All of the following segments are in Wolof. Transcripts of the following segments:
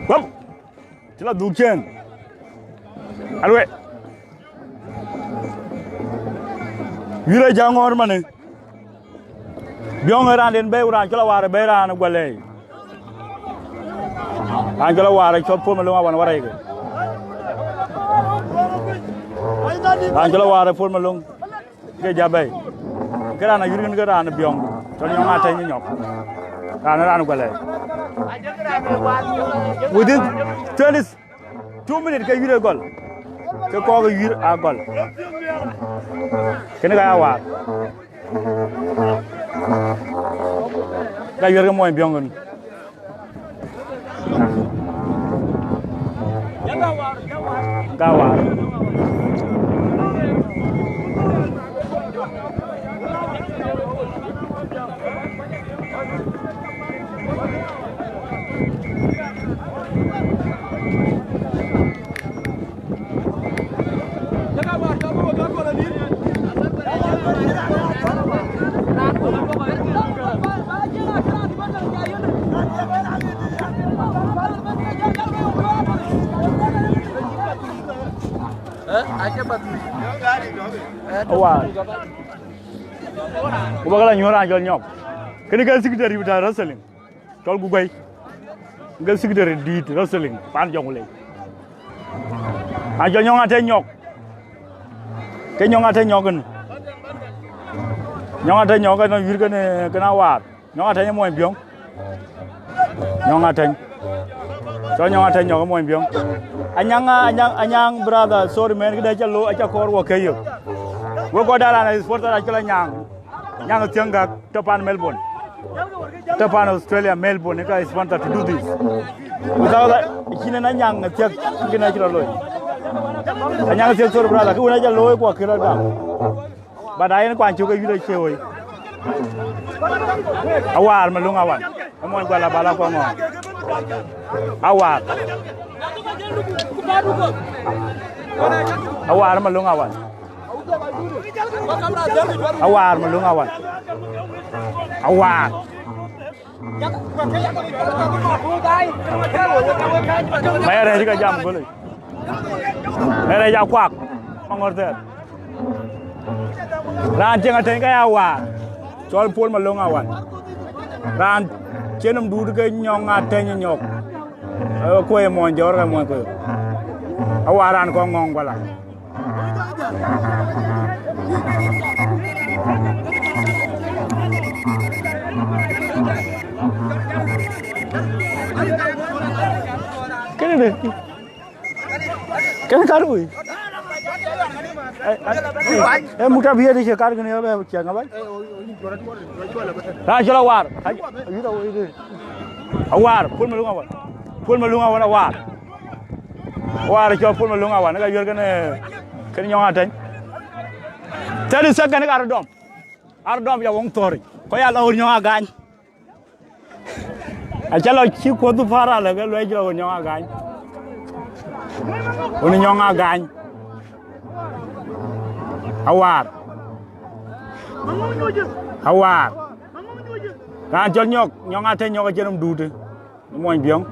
Bấm. Chỉ là đủ trên. Ăn vậy. Vì đây chẳng ngon mà này. Biong ở đàn đến bê u đàn cho là hòa bê ra nó quay lên. Anh cho là hòa cho phun mà luôn vào nó đây. Anh cho là hòa phun mà luôn. Cái giá bê. Cái đàn này yuri cái đàn Biong cho nhau ngã thấy như nhọc. Đàn nó quay lên. Within 22 minutes cái yuri goal. Cái có cái yuri Agol. Cái này cái Awar. Cái yuri cái mồi Biong gần. Awar. Awar. Ku bagala nyora jol nyok. Kene gal secretary bi ta wrestling. Tol gu bay. Gal secretary dit wrestling pan jongule. A jol nyonga te nyok. Ke nyonga te nyoken. Nyonga te nyok no wir kene kana war. Nyonga te moy Biong. Nyonga te. Cho nyonga te nyok moy Biong. Anyang brother sorry man kita jalo aja kor wa kayo. Wo ko dala na sport ta kala nyang tianga Japan Melbourne. Japan Australia Melbourne ka sponsor to do this. Without that kina na nyang tiak kina kira loy. Anyang tiak sorry brother ku na jalo ko kira ga. Badai kwa chu ka yu che oi. Awar malung awan. Amon Guala bala ko ngong. Awar. Awar malung awan. Awar malung awan. Awar. Mày đây cái jam boleh. Mày đây jam kuak. Mangorter. Ran ceng Ateny cái Awar. Chol pol malung awan. Ran chenam du cái nyong Ateny nyok. Koe mon jor ka mon koe. Awaran ko ngong bala. Kene de. Kene karui. Muta biar di sekar kene apa kia ngabai? Dah jala war. Awar, pun malung awan. Pun malung awan Awar. Awar cho pun malung awan. Naga biar kene nyong Ateny. Tadi sekan Ardom. Ardom ya wong tori. Ko ya lawur nyong agany. Acalo chi ko du fara la ga lo jilo nyong agany. Oni nyong agany. Awar. Awar. Kan jol nyong Ateny nyok jenum dude. Moy Biong.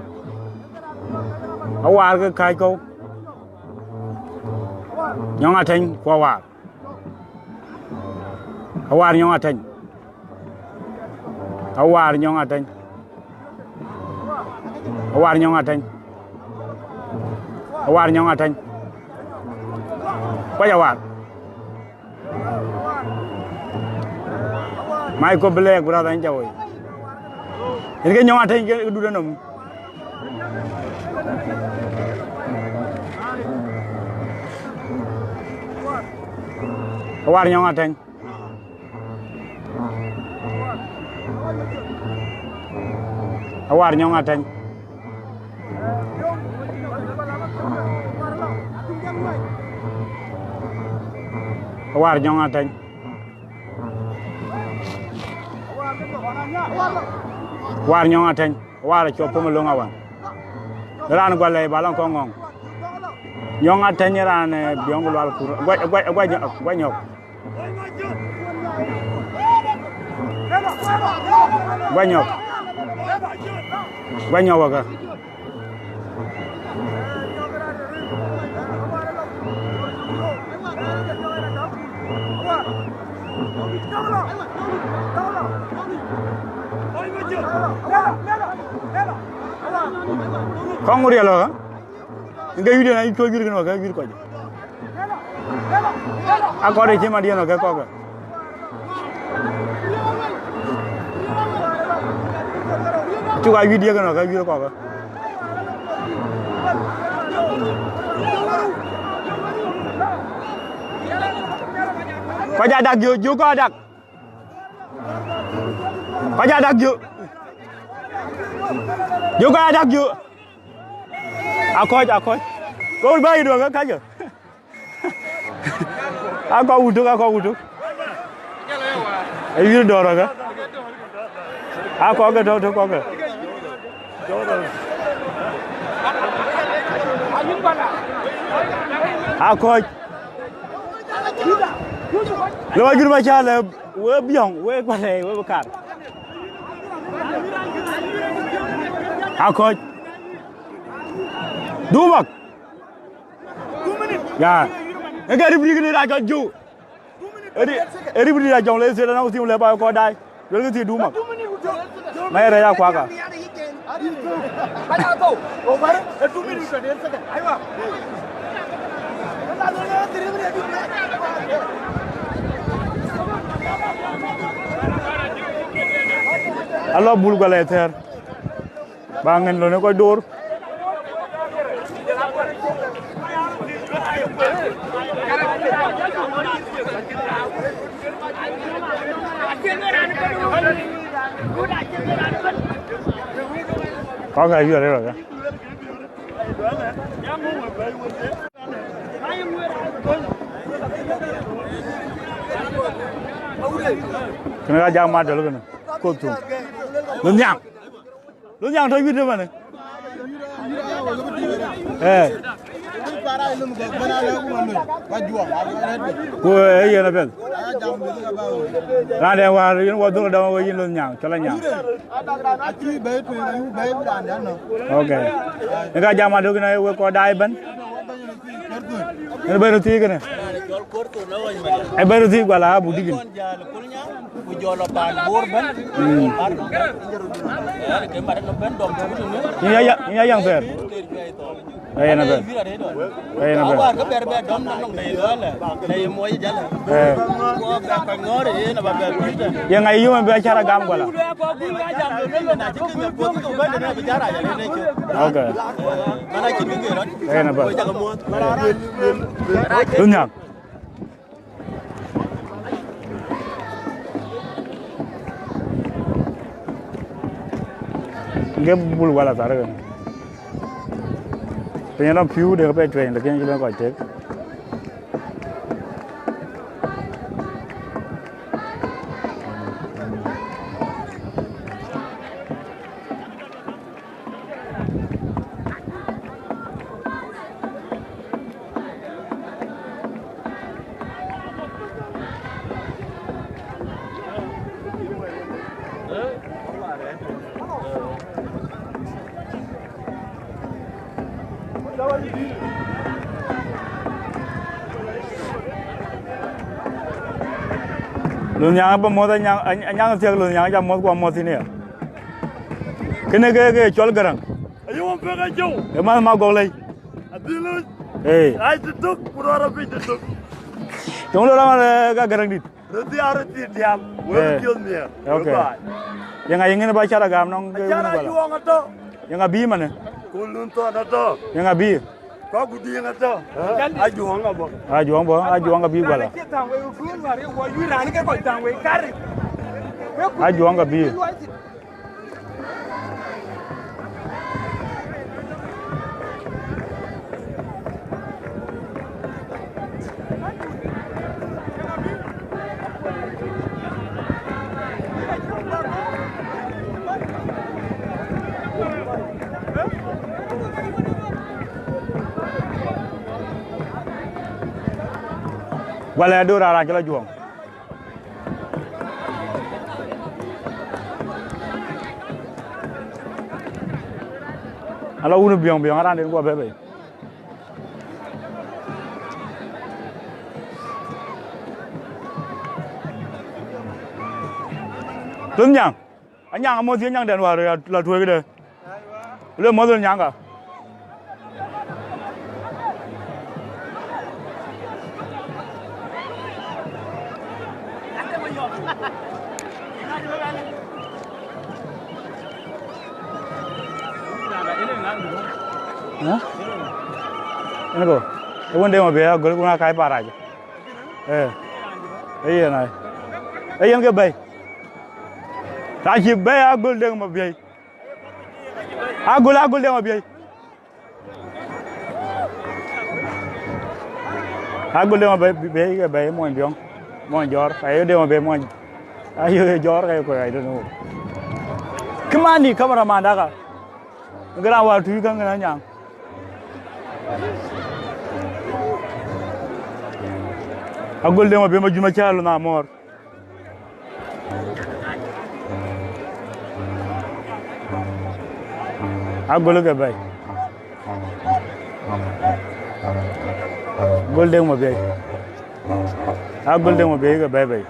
Awar ke kai ko. Nyong Ateny ko Awar. Awar nyong Ateny. Awar nyong Ateny. Awar nyong Ateny. Awar nyong Ateny. Ko Awar. Mai ko black brother anh chào. Cái nyong Ateny cái du danom. Awar nyong Ateny. Awar nyong Ateny. Awar nyong Ateny. Awar nyong Ateny. Awar cho pom long awan. Ran Guala balang ko ngong. Nyong Ateny ran Biong Lual kur. Gwa nyok. Gwa nyok. Banyak waga. Kau nguri alo kan? Enggak video na itu video kan? Enggak video kau. Aku ada cuma dia nak kau. Juga video kan? Enggak video kau. Kau jadi juga ada. Kau jadi juga ada juga. Aku. Kau bayi dua kan kaje. Aku uduk. Ayo dora kan? Aku dora. Aku. Lepas itu macam le, Biong, Guala, bekar. Aku. Dua. Ya. Enggak diberi kena raja ju. Diberi raja oleh saya nak usim lepas kau dah. Lalu tu dua. Mai raja aku agak. Allah bul Guala ter. Bangun lo ni kau dor. Có người vừa đấy rồi kìa. Cái này ra mặt rồi cái này. Cột thùng. Lớn nhàng thôi biết đâu mà này. Cô ấy gì là biết? Ra đây qua nó đâu đâu có gì lớn nhàng cho là nhàng. Ok. Cái cái jam ada cái này có đai bắn. Cái bên thứ cái này. Cái bên thứ Guala budi cái. Ini yang fair. Đây là bên. Đây là bên. Yang ngày yêu mình bây giờ gam Guala. Ok. Đây là bên. Đúng nhỉ? Cái bul Guala sao rồi? Bây giờ nó phiêu để có train là cái gì nó gọi chết. Lu nyang apa mau tanya anyang siang lu nyang jam mau gua mau sini ya. Kena ke jual garang. Ayo mau pergi jauh. Emang Magoklei. Adilus. Ay tutuk pura rapi tutuk. Tunggu lu lama ke garang dit. Nanti harus diam. Boleh jual ni. Oke. Yang ingin baca agam nong ke mana? Ajuong atau? Yang abi mana? Kulun tu atau? Yang abi. Kau budi yang ada, Ajuong apa? Ajuong abi Guala. Ajuong abi. Guala dua orang kita Ajuong. ala unu biong biong ara den ko bebe tun nyang anyang mo tin nyang den wa la thwe ke de le mo dul nyang ka hả? Nó cô, cái vấn đề mà bé gửi cũng khai Parach, đây này, đây em cái bay, ta chỉ bay Agol Deng mà bay, Agol Deng mà bay, Agol Deng mà bay cái bay mọi Biong, mọi Bior, cái Deng mà bay mọi, ayo Bior cái I don't know, come on đi cameraman đã cả, cái nào vào thui cái này nhang. Agol Deng ma be ma juma chalo na mor Agol ga bay Agol Deng ma be Agol Deng ma be ga bay bay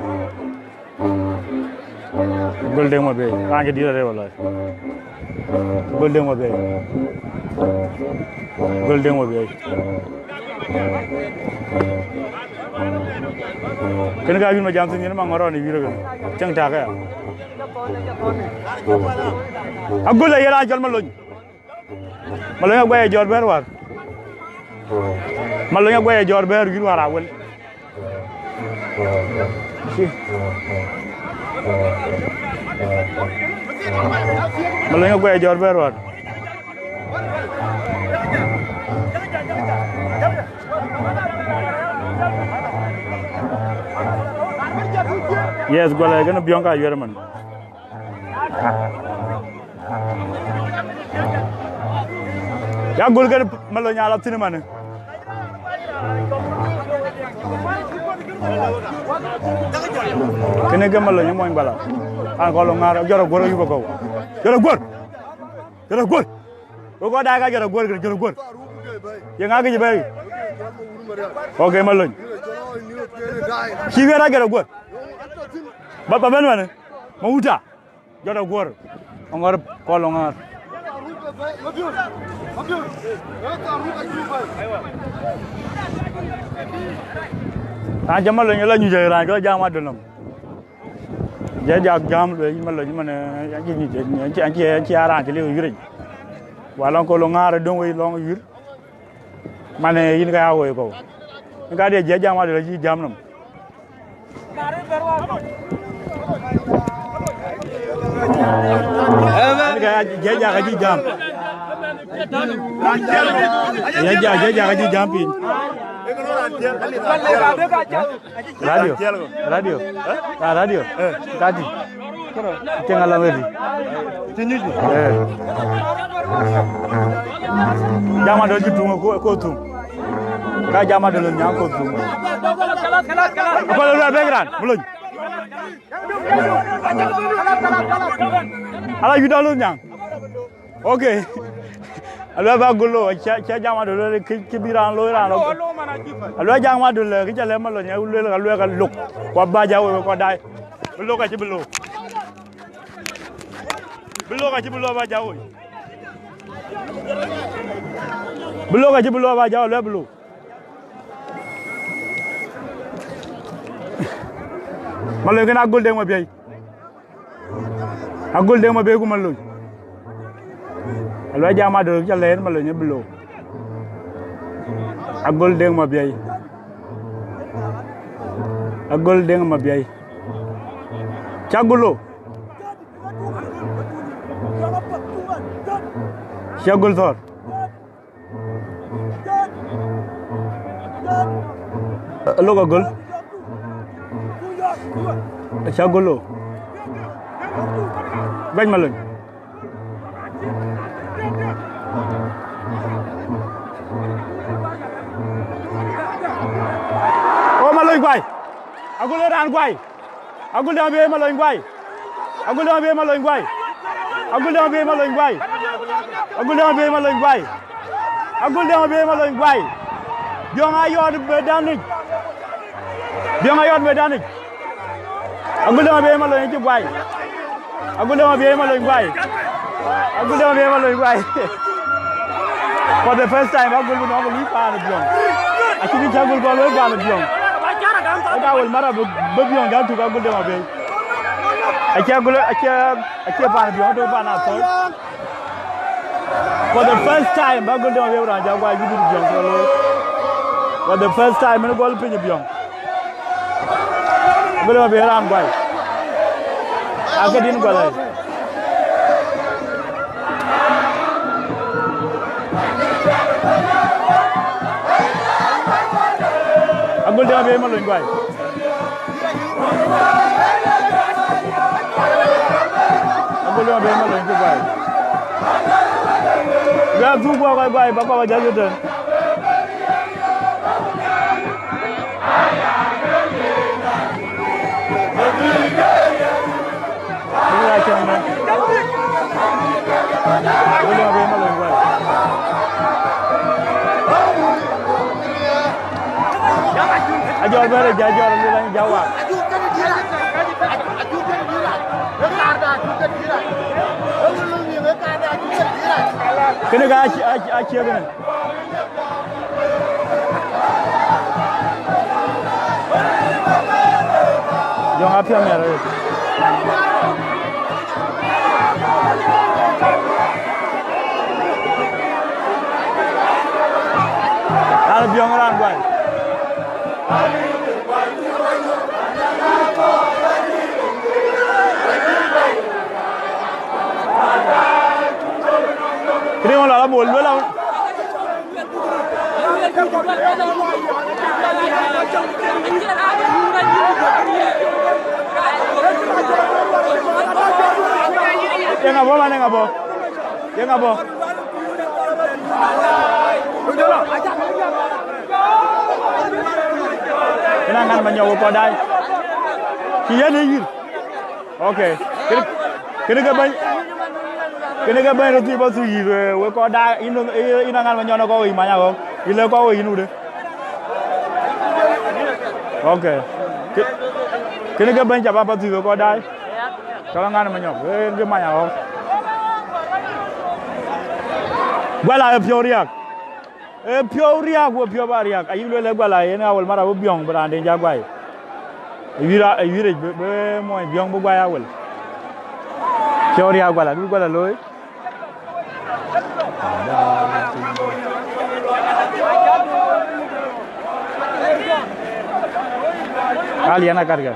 Agol Deng ma be ka ke dira re wala Agol Deng ma be Agol Deng ma be kene ga bin ma jam tin ma ngoro ni biro chang ta ka Agol ya la jol ma loñ gwaye jor ber war ma loñ gwaye jor ber gir wara wel ma loñ gwaye jor ber war yes Guala gonna Biong ka yere man ya gol ga malo nyala tin man kene ga malo nyamo bala an ko lo ngara joro gor yu ko joro gor ko da ga joro gor ya nga ga bay okay malo ki wera joro gor Bapak ben mana? Mawut joro gor ngor ko lo ngar ta jamal lo nyala ñu jey ra ko jama donam je jam lo ñu malo ñu man ci ara ci li yure wala ko lo ngar don way lo yur mané yin ga yawo ko nga de je jama do ci jam nam je ja ji jam je ja ji jam pin radio tadi tinggal lagi jama do ji tungo ko tum ka jama do nya ko tum ko lo background mulun ala yu dalu nyang okay alwa ba golo cha jama do le kibiran lo ran lo alwa jama do le ki jale ma lo nya lo alwa ka luk ko ba jawo ko dai belo ka ci belo ka ci belo ba jawo belo ka ci belo ba jawo le belo malo gena Agol Deng ma biay Agol Deng ma be ko malo alwa jama do ci len malo nya belo Agol Deng ma biay Agol Deng ma biay cagulo cagul thor lo Agol cagulo bañ ma lañ o ma lañ quay Agol ran quay Agol da be ma lañ quay Agol da be ma lañ quay Agol da be ma lañ quay Agol dama be ma lañ bay Agol dama be ma lañ bay Biong ayot be danik Biong ayot be danik Agol dama be ma lañ ci bay Agol dama be ma lañ bay Agol dama be ma lañ bay For the first time Agol no ko li pa na Biong Akini jagol ko lo ba na Biong Ada wal mara be Biong ja tu Agol dama be Akia pa na Biong to pa na so For the first time, Agol dama be ran jagwa you do Biong so For the first time man gol pin Biong Agol dama be ran gwai Aka din gwai Agol dama be ma loñ gwai Agol dama be ma loñ gwai Ya tu gua gwai baba jago den Ni acha na Agol dama be ma loñ gwai Ajol bare jajor ni lañ jawa Kene ga achi ben Jong apia mere Ala Biong ran gwai Kini la bol la Yang apa mana ngabo? Yang apa? Kenangan menyowo kodai. Kia ni. Okay. Kini ke ban roti ba su yi we kodai ina ngan menyono ko wi manya ko. Ile ko wi nu de. Okay. Kini ke ban jaba ba su we kodai. Kalau ngan menyo ke manya ko. Guala Piok Riak. Piok Riak wo Piok ba Riak. Ayi le Guala ena wal mara bo Biong brande jagwai. Ayire be mo Biong bo gwaya wal. Piok Riak Guala du Guala loy. Kali anak karga.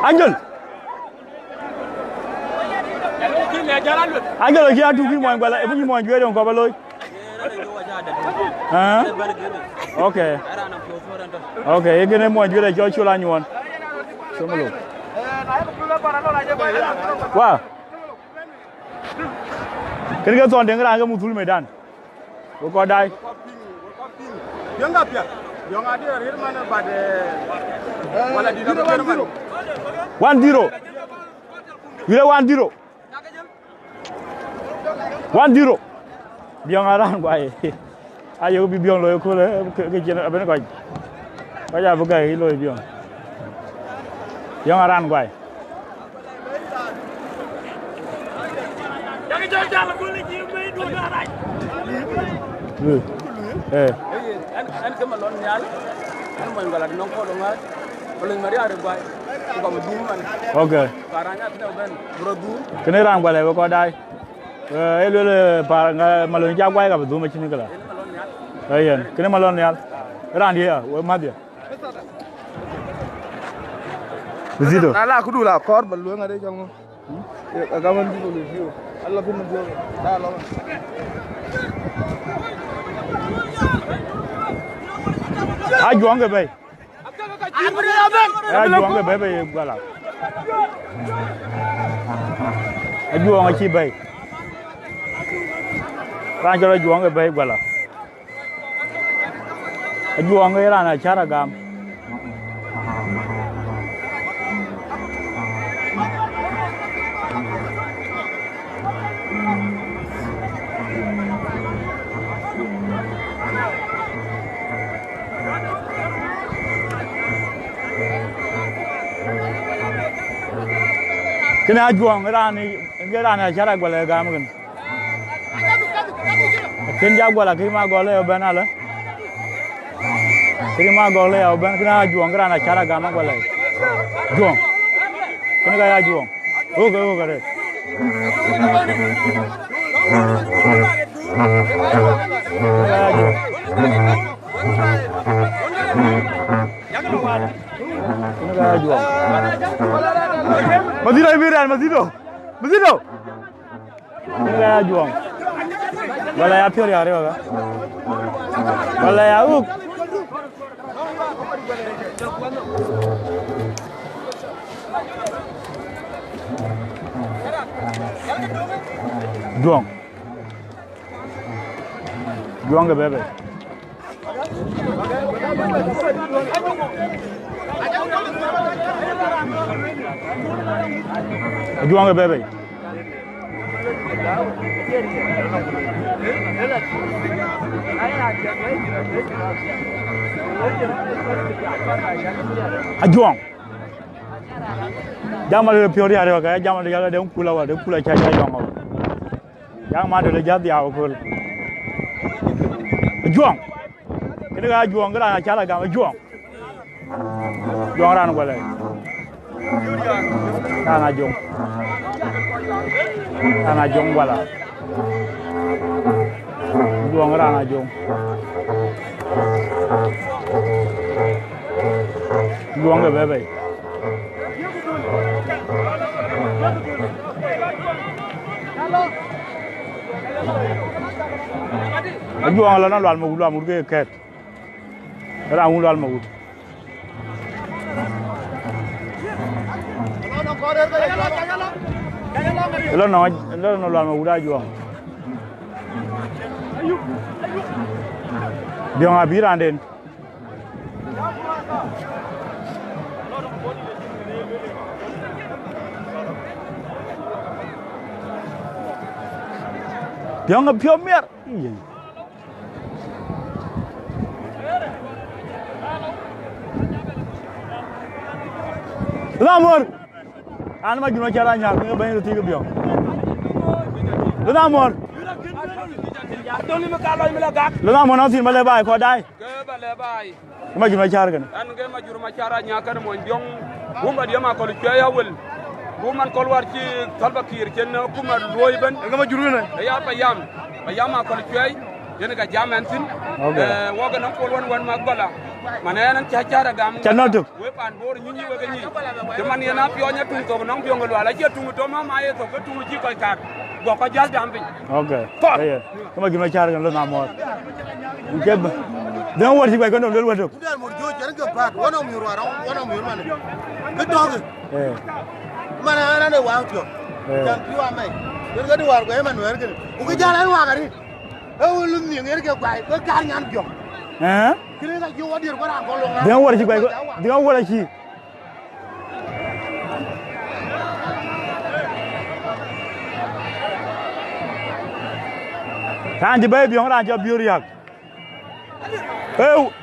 Angel. Angel lagi adu ki mo Guala e bu mo jwe don ko ba loy. Okay. Okay, e gene mo jwe le jo chula nyuon. Somo lo. Wa. Kene ga ton dengra ga mutul medan. Ko dai. Yanga pia. Yanga di rirmana bade. Wala di 1-0. Wila 1-0. 1-0. Biong aran bai. Ayo bi Biong loy ko le ke jena aben ko. Ba ja bu gai loy Biong. Biong aran bai. Jangan jalan ko le ji be do arai. An kemalon nyal. An mo ngala non ko do ngal. Boleh Marial bai. Okay. Paranya tidak ben brodu. Kene rang bale ko dai. Ele par malon ja gwai ga du ma chini kala. Ayen, kene malon yal. Ran dia, we ma dia. Bizido. Nala aku dulu lah kor balu ngade jong. Agawan di dulu view. Allah bin view. Da lo. Ajuong ke bai. Ajuong ke bai Guala. Ajuong achi bai. Ran cho ajuong ke bai Guala. Ajuong ke ran acara gam. Kena Ajuong rani acara Guala gam kan. Kenja Guala ki Magoklei obenala. Kiri Magoklei oben kena Ajuong rani acara gam Guala. Juong. Kena kaya Ajuong. Oke kare. Masih Marial, masih do. Ini Ajuong. Guala ya Pior ya rewa. Guala ya uk. Juong ke bebe. Ajuong ke bebe. Ajuong. Jamal Pior ya rewa kaya jamal dia ada kula caca Ajuong. Yang mana ada jadi awal. Ajuong. Ini kan Ajuong kerana cara gam Ajuong. Ajuong ran Guala. Kan Ajuong. Kan Ajuong Guala. Ajuong ran Ajuong. Ajuong ke bebe. Ajuong la na Lual Mawut ke ket. Ra Lual Mawut. Lo no Lual Mawut Ajuong. Biong abiran den. Biong Piok mer. Iya. Lamor. An ma gino caranya ngi bañ roti Biong. Lamor. Lamor na sin male bay ko dai. Ke bale bay. Ma gino car gan. An ge ma jur ma caranya kan mo Biong. Bumba dia ma ko lu ya wel. Buman kol war ci talba kir ken kuma loy ban Nga ma juru na. ya bayam ma ko lu yen ga jamantin woga nan kol won ma Guala man yanan ci hacara gam Chanotuk. we pan bor ñu ñi wega ñi te man yana piyo nya tung to non Biong Lual ci tung to ma ye to ko tung ci koy kat go ko jas dam bi Okay. Iya. Ma gino car gan lo na mo. Ngeb. Dan war ci bay ko no lo wato. Udah mau jauh jangan ke bat, wana umur mana? Kedong. Mana ada wang tu? Jangan piwa mai. Jangan ada wang kau mana nuar kan? Uke jalan wang hari. Lu ni ngerti ke kau? Kau jangan piok. Kira tak jauh dia kau orang kolong. Dan war ci bay ko. Dan war ci. Kan di bay Biong ran Bior Riak.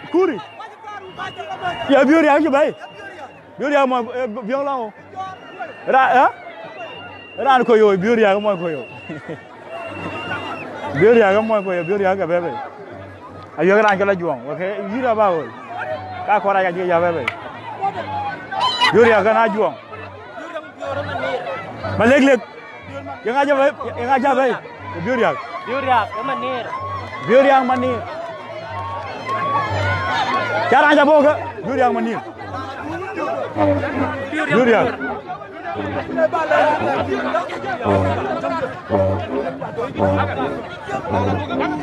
Kuri. Ya Bior Riak ci bay. Bior Riak mo Biong lao. Ran ko yo Bior Riak mo ko yo. Bior Riak mo ko yo Bior Riak ka bebe. Ayo ran ka la Ajuong. Okay, yira ba wo. Ka ko ra ya bebe. Bior Riak ka na Ajuong. Malek. Yang aja bay. Bior Riak. Bior manir. Bior Riak manir. Cara aja boga. Bior Riak manir. Bior Riak.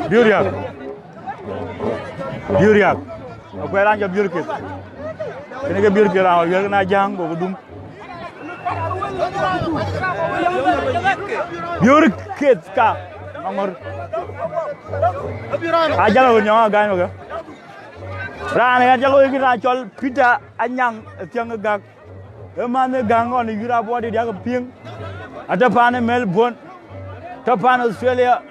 Bior Riak. Aku era aja Bior kit. Ini ke Bior kit lah. Bior kena jang boga dum. Bior kit ka. Nomor. Aja lo nyawa gan boga. Rane aja lo ikira chol pita Anyang tiang gak. Emane gangon yura body dia ke ping. Ada pane Melbourne. Tapan Australia.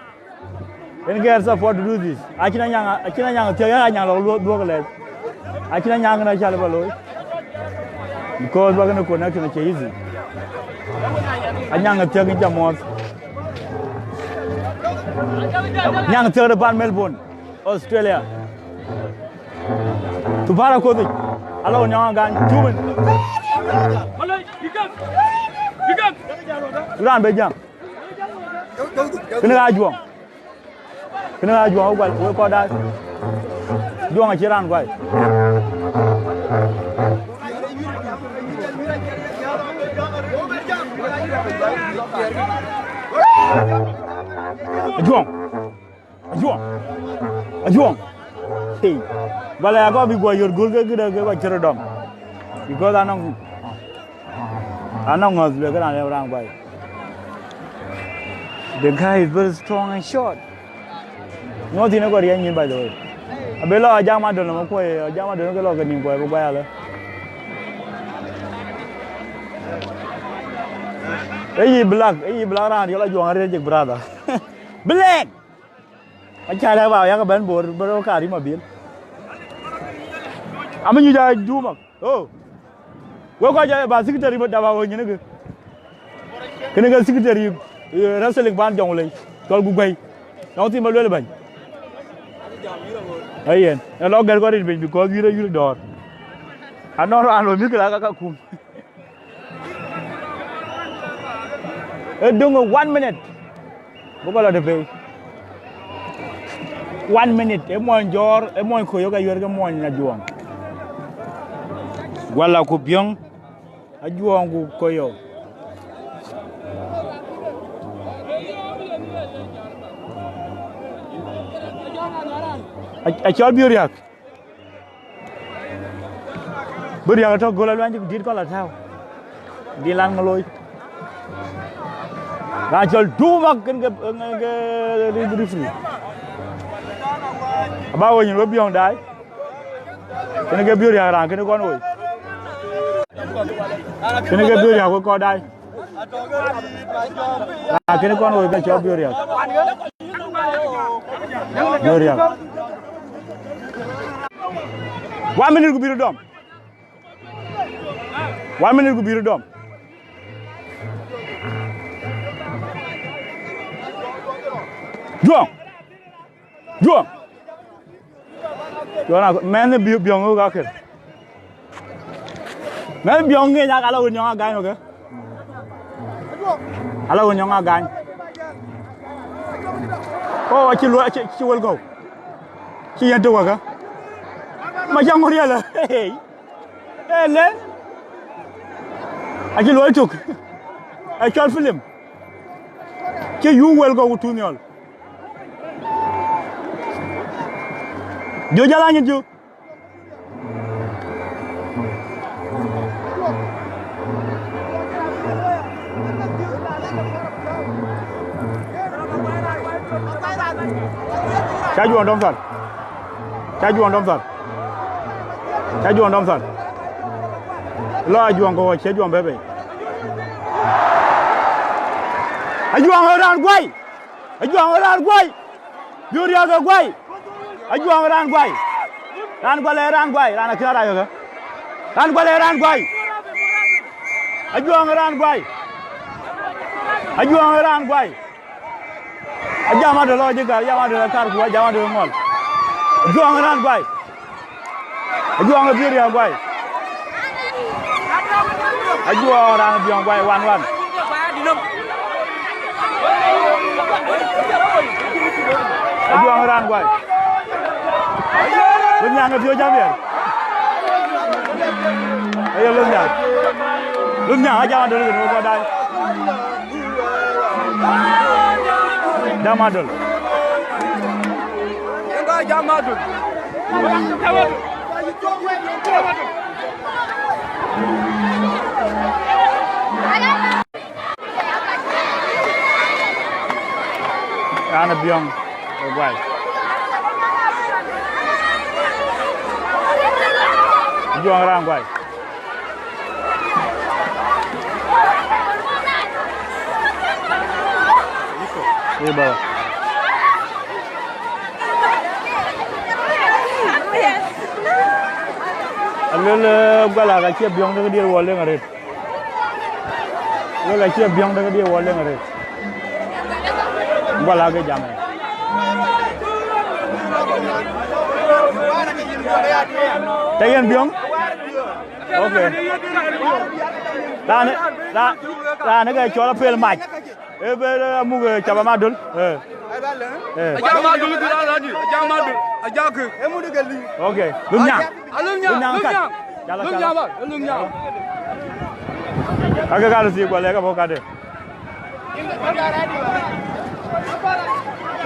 And get support to do this. Akina Anyang tiang Anyang lo dua kali. Akina Anyang na chala balo. Because we're going to connect to the easy. Anyang ngetiak ni jamot. Nyang ngetiak depan Melbourne, Australia. Tu para kau tu. Alau nyang gan cuman. Uran bejang. Kena ajuong. Kena ajuong kau kau dah. Juang aciran kau. Ajuong. Hey, balai aku abi gua yor gul ke gua cerodom. Because anong ngazle kan ada orang baik. The guy is very strong and short. Ngau tino kau riang by the way. Abelo ajang madon nama kau, ajang madon kalau kening kau, kau bayar lah. Black orang dia lah juang hari je berada. Black. Macam ada apa yang keban baru kari mobil. Aman juga dua mak. Oh. Gua kau aja bahasa kita ribet dah bawa ni ke. Kena kasi kita ribet. Rasa lek ban jong leh. Kalau gugai. Kau timbal dua leban. Ayen. Kalau gal kau ribet, kau gira dor. Anor anu mikir agak kum. Dung 1 minute. Bukan ada pay. 1 minute. Emoy jor, emoy koyo ka yor ka moy na juang. Guala ko Biong, Ajuong ko koyo. Achal Bior Riak. Riak to gola luan dit ko la thao. Dilang maloi. Rachel dua makan ke referee. Abawa ni lebih yang dah. Kena ke Bior yang orang kena kau oi. Kena ke Bior yang kau dah. Kena kau oi kan coba Bior yang. Bior yang. 1 minute ku biru dom. 1 minute ku biru dom. Juang. Juang mana Biong aku akhir. Mana Biong ni nak kalau nyong agan okey. Kalau nyong agan. Oh, cilual kau. Cian tu apa? Macam Marial lah. Hey, le. Cilual tu. Cilual film. Ciual kau tu Nyol. Jo jalannya Jo. Ajuong dom sat. Lo ajuong kau, ajuong bebe. Ajuong orang guai. Bior yang guai. Ajuong ran guai. Ran kira raya ke? Ran guai. Ajuong ran guai. Ajam ada lo juga, ajam ada kar gua, ajam ada mall. Ajuong ran guai. Ajuong Bior yang guai. Ajuong ran Biong guai 1-1. Ajuong ran guai. Lunyang ke Bior jamir. Ayo lunyang aja ada dulu kau dah. Jamadul. Enggak Jamadul. Ana Biong, guai. Juang orang guai. Ini bawa. Alhamdulillah, Guala kaki Biong tu dia wall yang ada. Lo la che Biong da dia wole ngare. Guala ke jam. Tayen Biong. Okay. Da ne ga chola pel mai. E be mu ga chaba madul. Ajang madul ku la ji. Ajang madul. Ajang ku. E mu de gali. Okay. Lum nyang kat. Lum nyang ba. Lum nyang. Aga galu si Guala ka boka de.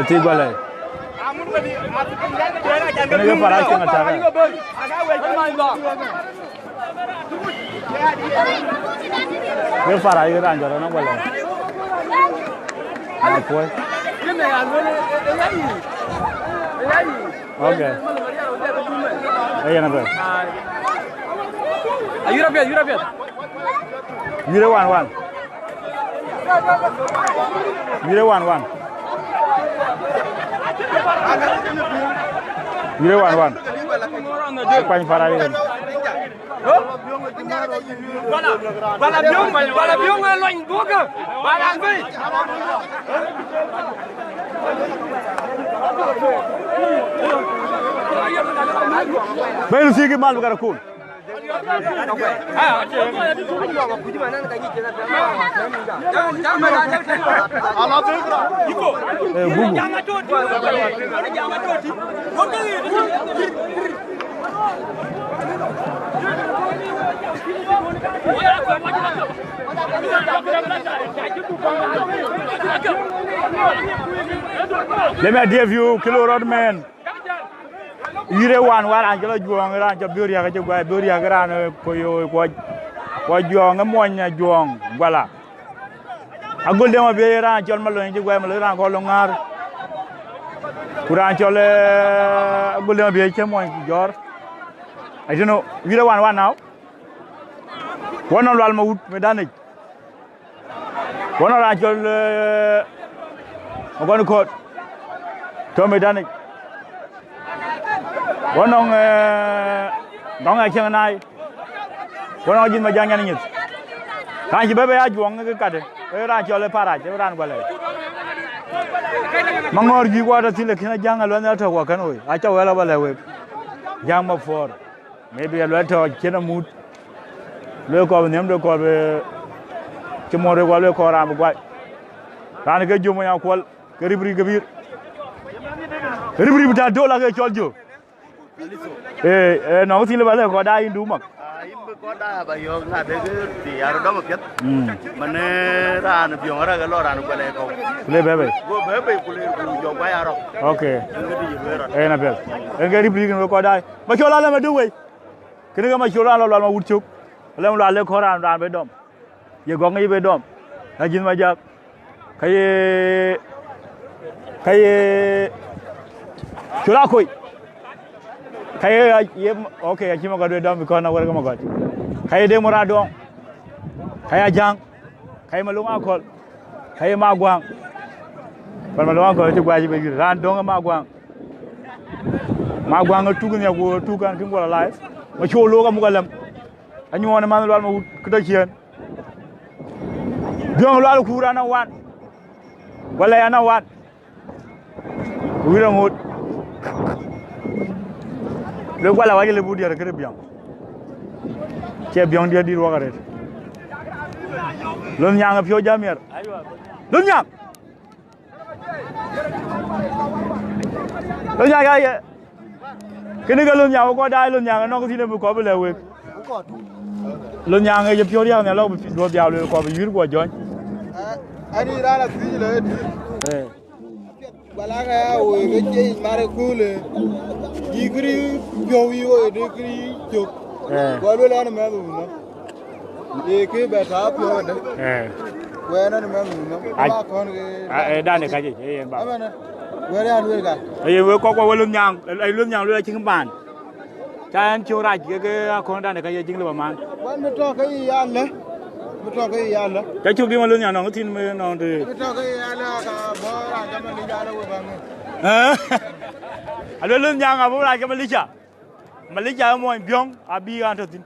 Ti Guala. Ini ke Parach yang acara. Ke Parach itu ranjau orang Guala. Apa? Oke. Ayo nak. Ayo rapiat. Yure wan. Yure wan. Paling parah ini. Bala Biong loin buka. Bala ambil. Baru sikit malu kalau kun. Let me give you kilo road man. Yure wan Angelo Ajuong ran cho Bior ya cho gua Bior ya ran koyo ko Ajuong monya Ajuong Guala. Agol de ma be ran cho malo ngi gua malo ran ko longar. Kuran cho le agol de ma be che moy Bior. I don't know. Yure wan now. One on Lual Mawut medanic. One on cho le Agol ko to medanic. One on Dong I can I. One on Jin Majan it. Can't you baby Ajuong the cut? Ran your Parach, ran well. Mangor, you water till the young alone to walk away. I tell well away. Young of 4. Maybe a letter or Chinamut. Look over them to call tomorrow while you call I'm white. Ran a good Jumaya call Caribri Gabir. Caribri with a dollar I told you. Nó xin là có đai đúng không? Có đai Biong là thế thì ở đó một chút. Mình ra nó Biong ra cái lo ra nó quay lại không. Lấy bé bé. Bé bé cũng Biong quay ở đó. Ok. Nè bé. Cái đi nó có đai. Mà cho là mà đúng vậy. Cái này mà cho là mà uống chúc. Làm là lấy khó ra bé đom. Giờ có ngay bé đom. Là chín mà giờ. Cái cho là khui. Kaya okay, cuma kau dua because nak orang kamu kau. Kaya dia murah dong. Kaya jang. Kaya malung akol. Kaya maguang. Kalau malung akol itu gua aja begini. Ran dong maguang. Maguang itu kan ya gua tu kan gua live. Macam lo kamu kalam. Anyu mana mana luar mau kedacian. Dong luar kurang awan. Walai awan. Wirang hut. Le Guala waje le budi ke Biong. Che Biong dia di ruwa garet. Lum nyang pio jamir. Lum nyang. Lum nyang ya. Kini ga lum nyang ko dai lum nyang no ko sine bu ko be le we. Lum nyang ye pio dia ne lo do bia le ko be yir ko jon. Ani ra la fi le. Balaga o ke mare kule. Igri Biong yo igri chuk. Walu la na me no. Ye ke beta Piok de. We na me no. Ba kon ke. Da ne ka ji e ba. We ya lu ka. E we ko lum nyang lu ching ban. Chan chu ra ke kon da ne ka ye ching le ba man. Wan me to ke ya le. Me to ke ya le. Ka chu bi ma lum nyang no tin me no de. Me to ke ya le ka bo ra ka ma ni ya le we ba me. Alo lum nyang abu ra ke Malaysia mo Biong abi an to tin.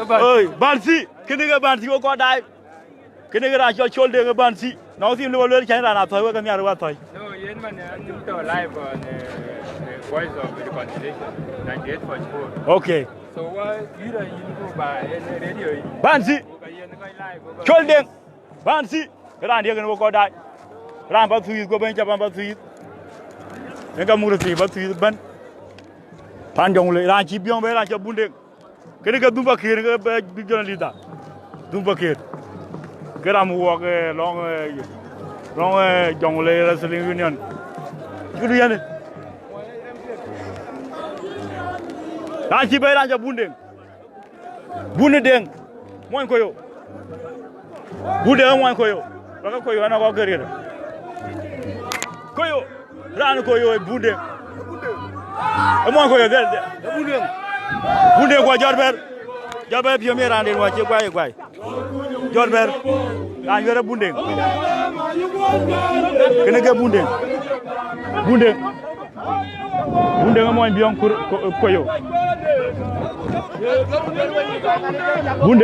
ơi ban si cái này ban si có đại cái này ra cho chôn được ban si nó thì lưu lưu chạy ra nào thôi cái nhà rồi thôi No, yen man, I'm to live on Voice of the Constitution, 98.4. okay So what you go by radio? ban si chôn được ban si cái này cái nó có đại ram bắt suy có bên chấp bắt suy những cái mùi gì bắt suy bên phan jong le ran chi biong be ran cho bun được cái này cái dumba kia cái big journalist dumba kia cái ram mua cái long jong le wrestling union cái gì này ran chi be ran cho bun được moi koyo bun được moi koyo baka koyo na ko kere koyo ran koyo bun được moi koyo de bun được qua jorber biom ran den wa che kwai jorber ran yore bun được kene ke bun được moi biom koyo bun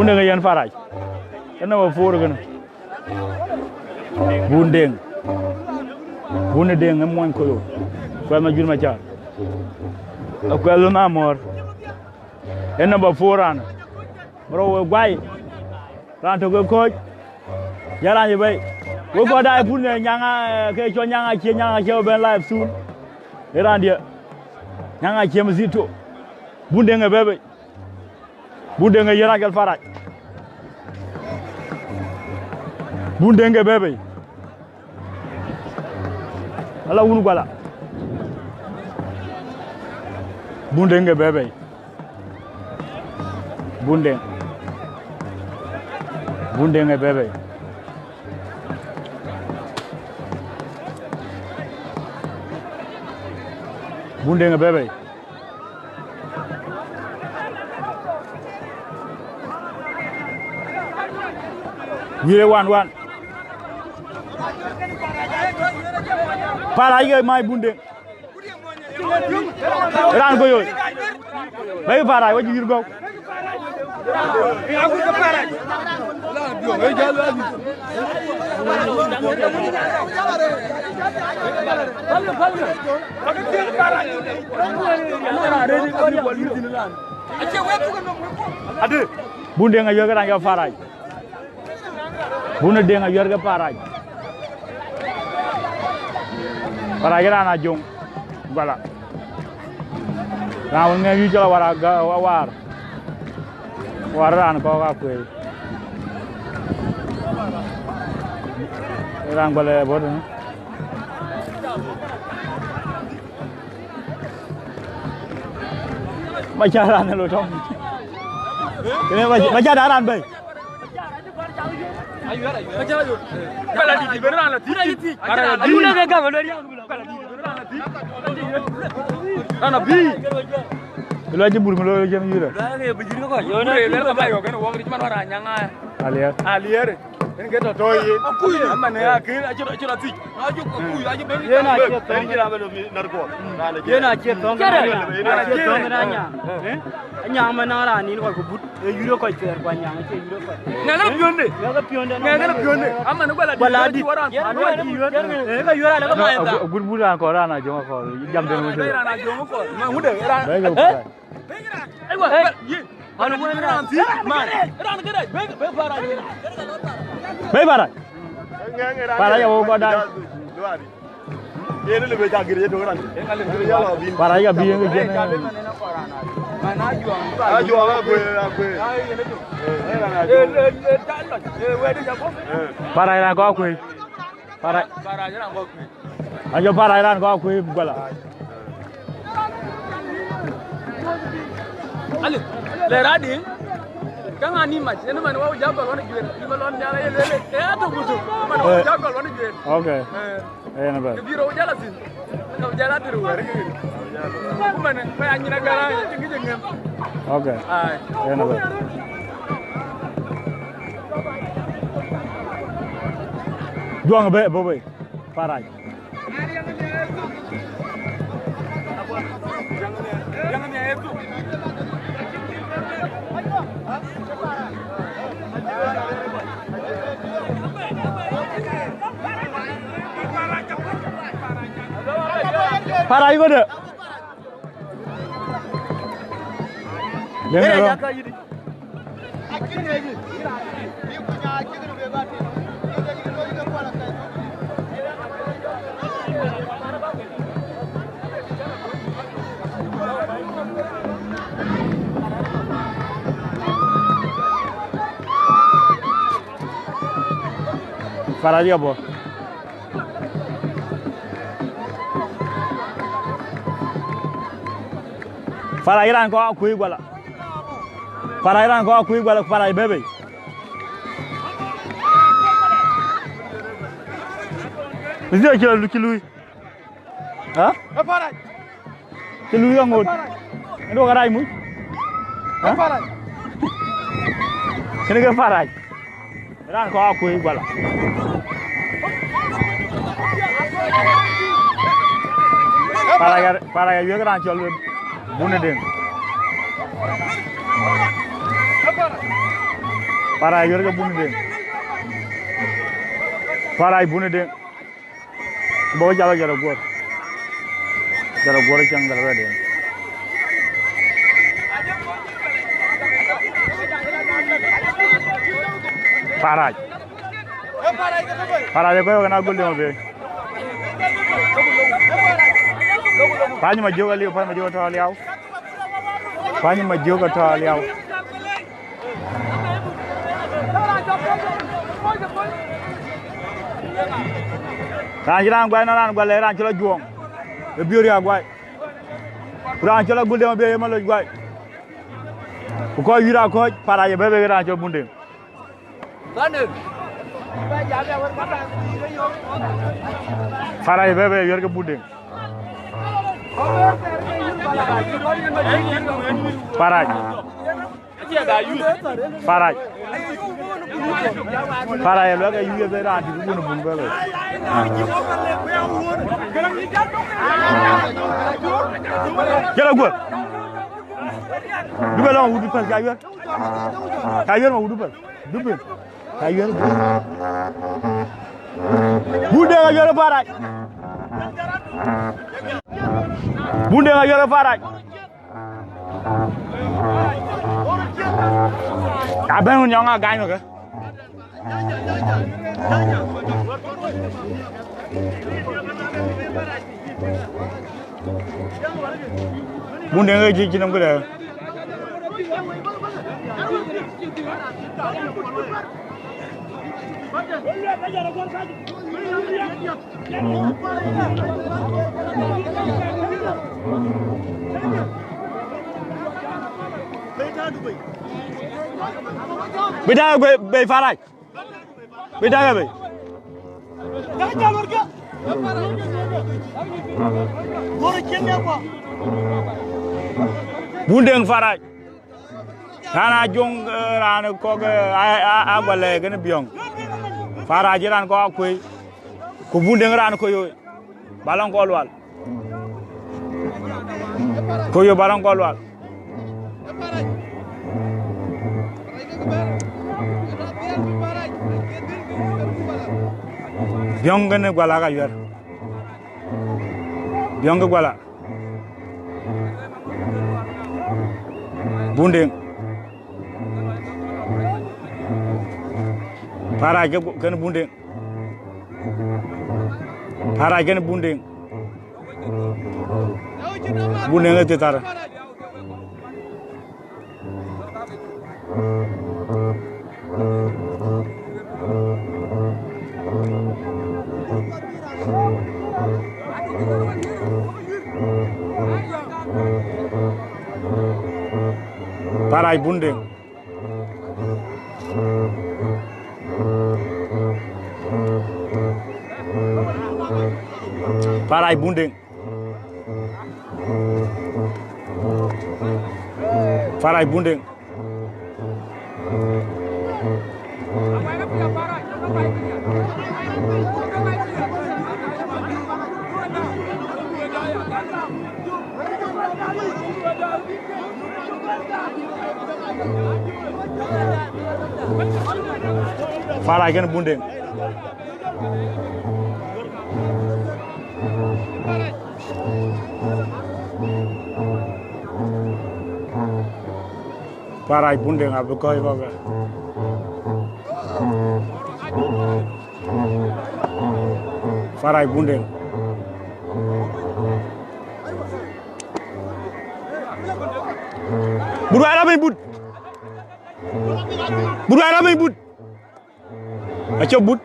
được yan Parach kana wa for gana bun deng moi koyo ko ma jurma cha ko lo na mor en number 4 an bro gwai ran to ko yara ni bai wo ko dai bun nyanga ke cho nyanga che ben live soon ran dia nyanga che mzito bun deng bebe bun deng yara gal Parach bun deng bebe ala wunu Guala bun deng bebe bun deng bebe bun deng bebe Yere one Parach mai bun deng ran koyo bay Parach wa jir go ade bun deng ayo ran ga Parach bun deng ayo ga Parach ran Ajuong Guala rawon ngi yu jala wara ga Awar waran ko ga kwe ran Guala bodo ma jaran lo tong ini ma jaran bay Bala di beneran la di. Agula ga ga dari Ana bi. lo aje bur lo jam yura Lagi bejiri ko. Yo na le ka bayo kan wo ngi man wara nyanga. alier En geto toyi. Akuyi amane ya ke ajo ti. Ajo akuyi ajo be. Yana ce tani jira be narko. Yana ce tong na nya. Anyang manara ni ko Buut yuro ko ter ko anyang ce yuro ko. Ngana pionde. Amane Guala di waran. Anwa di yuro. Ka yura la ka ma bur ko rana jonga ko jam den mo Rana Ajuong ko. Ma hude ran. Aywa anu ran ti man. Ran ke dai be Parach. bay Parach ya wo ko dai Yene le be jagire do ran. Parach ga biye ngi jen Mana Ajuong. Ajuong akwe. Parach ran ko kwe Parach ran ko. ajo Parach ran ko kwe Guala Ali le radi kanga ni match ene man wa jagol wona giwer ni malon nyala ele e ato gutu man wa jagol wona giwer okay na ba biro jala sin no jala tiru wer gi ko man fa anyi na gara ngi ngem okay ay na ba duang be bo be Parach Parach ko de. Deng Parach apa? Parach iran ko akui Guala. Parach iran ko akui Guala Parach bebe. Bisa kilui. Hah? Parach. Kilui yang ngot. Itu karai mu? Hah? Parach. Kini ke Parach. Iran ko akui Guala. Parach yo kan chol bune Deng. Parach yo ke bune Deng. Parach bune Deng. Bawa jala Guut. Jala Guut yang galera Deng. Parach. Parach ko kana Agol de be. Pani ma joga liu, pani ma joga to liao. Pani ma joga to liao. Ran gwai na ran gwai ran cholo Ajuong. E Bior ya gwai. Ran cholo Agol de be ma lo gwai. Ko yira ko Parach be ran cholo bunde. Parach be yor ke bunde. Parach. Parach. Parach lo ga yu be ran di bu bun be. Jala Guut. Du be lo wudu pas ga yor. Ka yor ma wudu pas. Du be. Ka yor. Bunde ga yor Parach. Bunde nga yore Parach. Abang nyong a gañ ka. Bunde nga ji ci nam ko de. Beda be Parach. Beda be. Bundeng Parach. Kana Ajuong ran ko Agol gene Biong. Parach ran ko akui. Ku bundeng ran ko yo. Balang ko Lual. Ko yo balang ko Lual. Biong gene Guala ka yor. Biong Guala. Bundeng. Parach gene bundeng. Parach gene bundeng. Bundeng itu tar. Parach bundeng. Parach bundeng. Parach bundeng. Parach kan bundeng. Parach bundeng abu koi baga. Parach bundeng. Buru Arab Buut. Buru Arab Buut. Acho Buut.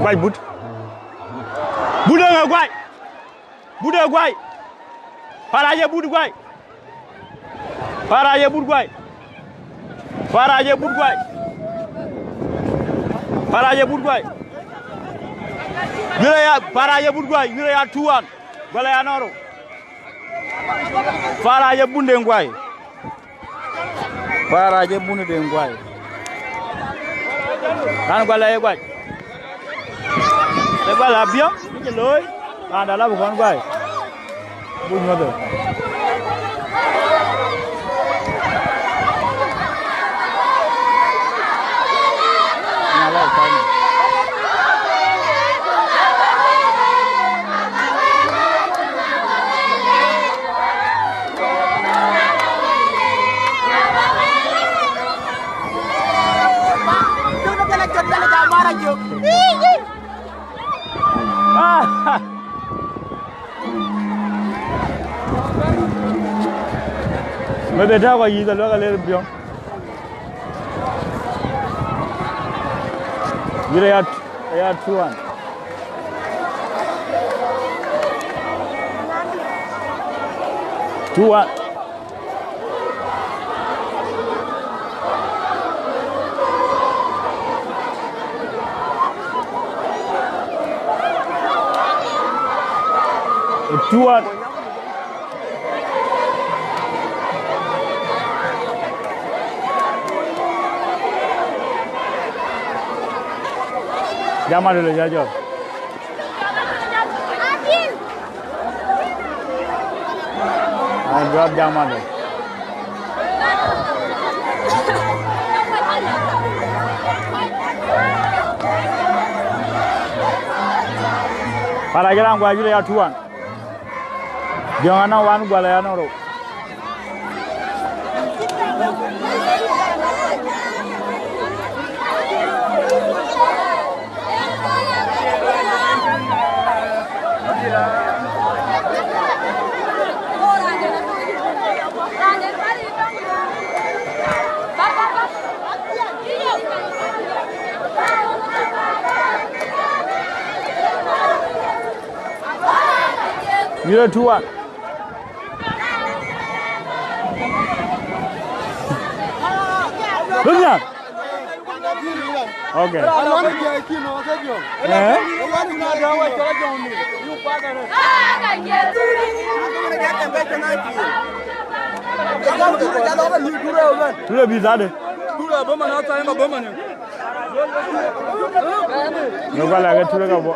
Guai Buut. Buut enggak guai. Buut guai. Parach Buut guai. Parach Buut guai. Parach Buut guai. Parach Buut guai. Wiraya Parach Buut guai. Wiraya tuan. Guala ya noro. Parach bundeng guai. Parach bundeng guai. Kan guala ya guai. Te guala Biong, ni loi. Kan dalam bukan guai. Bunyi tu. Nyala kan. Mới về theo gọi gì rồi nó lên Biong. Riak tuan. Tuan. Tuan. Jama dulu jajah. Jawab jama dulu. Parach orang gua juga ya tuan. Jangan awan gua layan orang. Mira tuan. Dunia. Okay. Sudah bisa deh. Sudah bermana saya nggak bermana. Nggak lagi sudah nggak bu.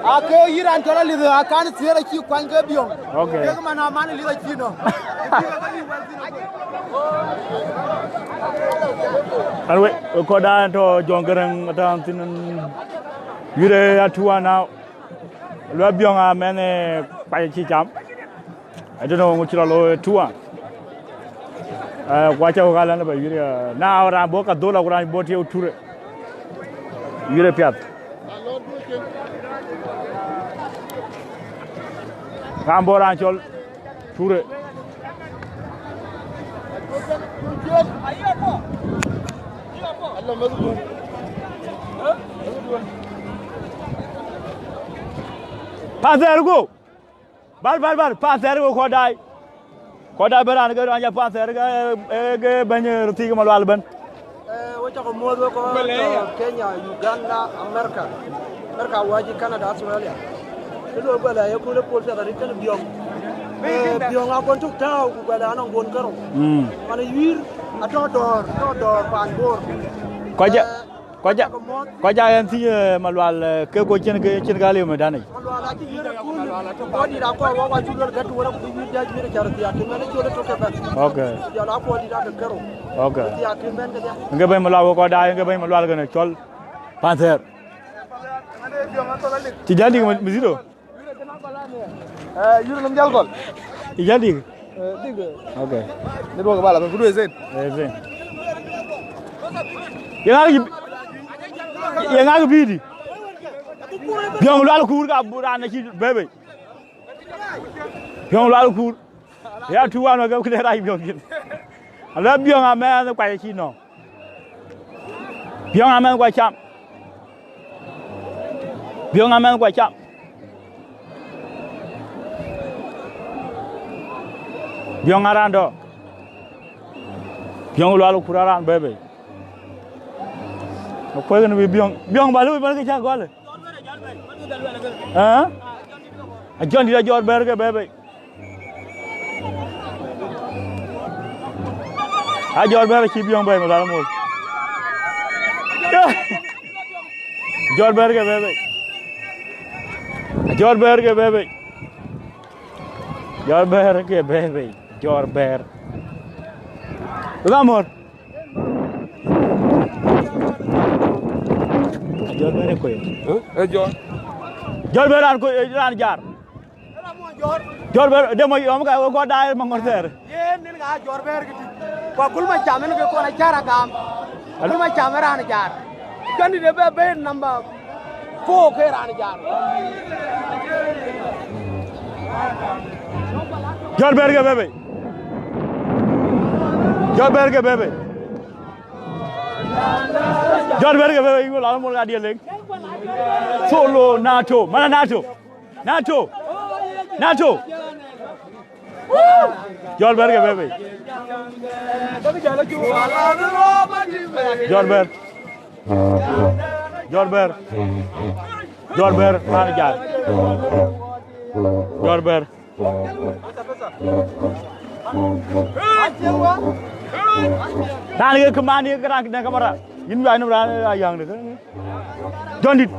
Aku Iran kalau lihat akan siapa yang kuangga Biong. Okay. Dia mana lihat Cina. Alwe ko da to jongereng ta tin yure ya tuana lo Biong a mene pa chi cham I don't know ngutira lo tuan kwa cha ko la ba yure na ora bo ka dola ora bo ti uture yure piat Gamboran chol ture Pasargo bal pasargo kodai beran ke anja pasar ke banyak roti ke malu alban wacha ko modo ko Kenya Uganda America waji Canada Australia lo bala ya ko le polsa da rikan Biong akon tuk taw ko bala nan gon karo man yir ato dor pan bor Koja yang si malual ke kochen kali medan. Malual lagi yura kun. Bodi dah kau awak jual gatu orang biji dia jual cara dia. Kemana jual tu keban. Okay. Dia nak bodi dah kero. Okay. Dia keban dia. Enggak bayi malual kau dah, enggak bayi malual kena col panser. Tijali mesti Yura nam jal gol. Tijali. Tiga. Okay. Ni dua kepala, kudu esen. Esen. Yang aku bidi. Biong lalu kur ka buran ki bebe. Biong lalu kur. Ya tuan ga kene rai biong kin. Ala biong ama na kwai ki no. Biong ama kwai cham. Biong ama kwai cham. Biong arando. Biong lalu kuraran bebe. Kau kan biong balu mana kerja kau le? Ah? Ajuong dia jual berke bebe. Ajuong berke biong bebe malam mul. Jual berke bebe. Jual berke bebe. Jual berke bebe. Jual ber. Lamor. Jor bere koy jor bere an koy ran jar jor bere de moy am ka ko daay ma ngor ter Yen nin ga jor bere giti. Ko gulma chamen ko na cara gam. Gulma chameran jar. Kandi de be number 4 ke ran jar. jor bere ke bebe jor bere ke bebe jor bere ke bebe ingo la mo ga dia leng solo nato mana nato jor bere ke bebe jor ber mana jar jor ber dan ke kemana ke kerang kita kamera ini anu berani yang ni Jondit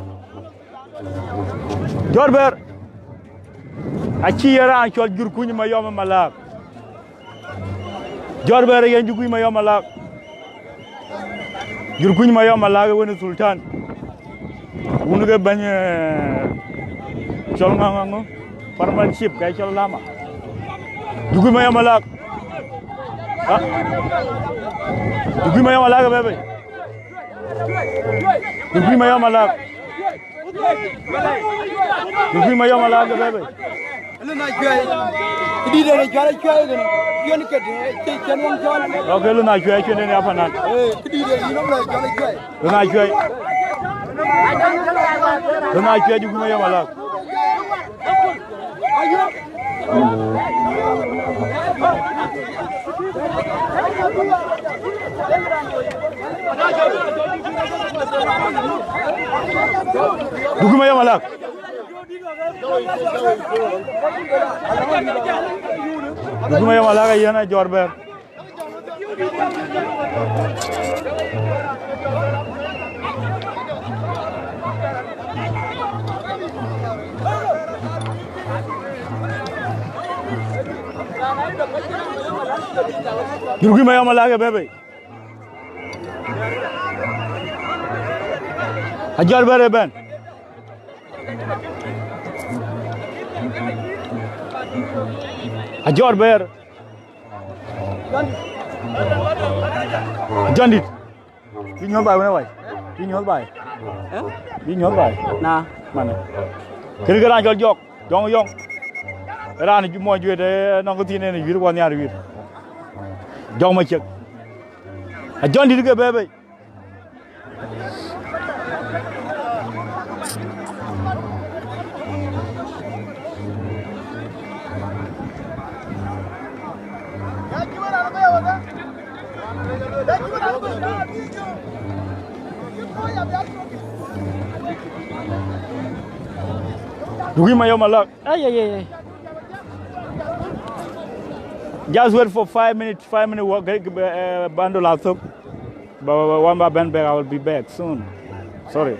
jor ber aci era col jurkunya mayom malak jor ber yang jukui mayom malak jurkunya mayom malak woni sultan unu ke banyak col ngangango partnership kayak col lama jukui mayom malak jukui mayom malak bebe jukui mayom malak jukui mayom malak bebe Lu na jual. Di de jual kan. Yo ni ke de jangan jual. Oke lu na jual ni apa nan Di de ni nom la jual. lu na jual jukui mayom malak jukui mayom malak jukui mayom malak ya na jor ber jukui mayom malak bebe Hajar ber ben Hajar ber Jondit đi nhol bài mana bài đi nhol bài đi nhol bài Nah, mana kira-kira jol jok jong era ni mo jwe de no ko tine ni wir ko ñaar wir jong ma cek a Jondit ke bebe Dugui mayom malak. ay. Just wait for 5 minutes walk bando laptop. But one by Ben back, I will be back soon. Sorry.